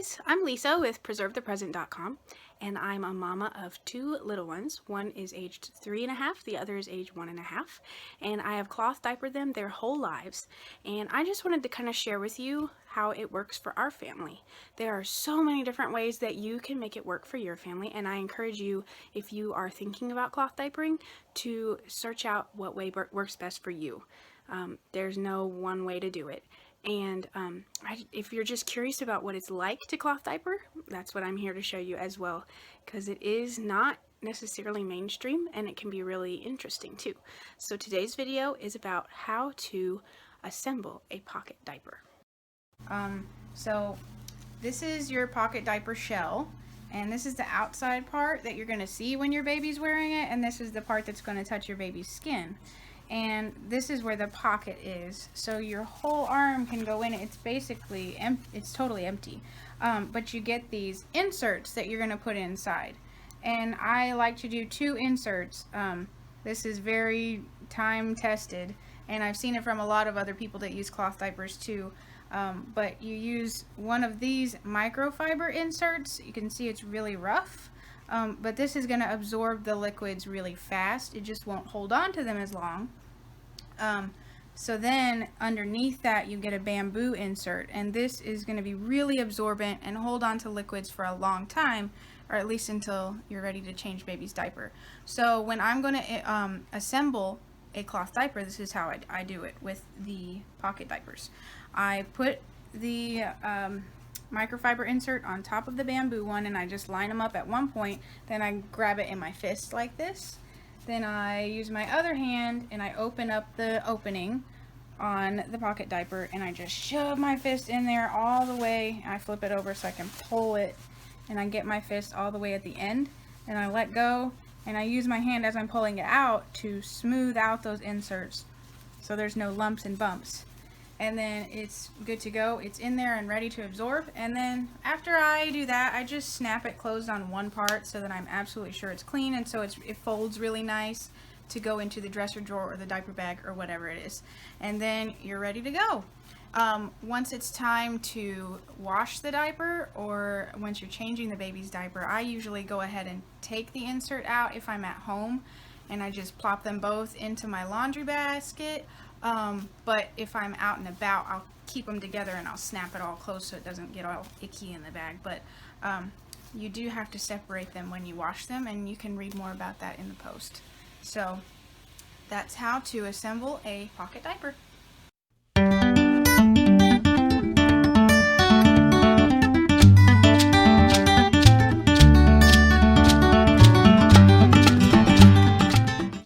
guys, I'm Lisa with PreserveThePresent.com, and I'm a mama of two little ones. One is aged 3.5, the other is aged 1.5, and I have cloth diapered them their whole lives. And I just wanted to kind of share with you how it works for our family. There are so many different ways that you can make it work for your family, and I encourage you, if you are thinking about cloth diapering, to search out what way works best for you. There's no one way to do it. And if you're just curious about what it's like to cloth diaper, that's what I'm here to show you as well, because it is not necessarily mainstream and it can be really interesting too. So today's video is about how to assemble a pocket diaper. So this is your pocket diaper shell, and this is the outside part that you're going to see when your baby's wearing it, and this is the part that's going to touch your baby's skin. And this is where the pocket is, so your whole arm can go in it. It's basically it's totally empty, but you get these inserts that you're going to put inside, and I like to do 2 inserts. This is very time tested, and I've seen it from a lot of other people that use cloth diapers too. But you use one of these microfiber inserts. You can see it's really rough. But this is going to absorb the liquids really fast. It just won't hold on to them as long. So then underneath that you get a bamboo insert, and this is going to be really absorbent and hold on to liquids for a long time, or at least until you're ready to change baby's diaper. So when I'm going to assemble a cloth diaper, this is how I do it with the pocket diapers. I put the microfiber insert on top of the bamboo one, and I just line them up at one point. Then I grab it in my fist like this. Then I use my other hand and I open up the opening on the pocket diaper, and I just shove my fist in there all the way. I flip it over so I can pull it, and I get my fist all the way at the end, and I let go, and I use my hand as I'm pulling it out to smooth out those inserts so there's no lumps and bumps. And then it's good to go. It's in there and ready to absorb. And then after I do that, I just snap it closed on one part so that I'm absolutely sure it's clean, and so it folds really nice to go into the dresser drawer or the diaper bag or whatever it is. And then you're ready to go. Once it's time to wash the diaper, or once you're changing the baby's diaper, I usually go ahead and take the insert out if I'm at home, and I just plop them both into my laundry basket. But if I'm out and about, I'll keep them together and I'll snap it all close so it doesn't get all icky in the bag. But you do have to separate them when you wash them, and you can read more about that in the post. So that's how to assemble a pocket diaper.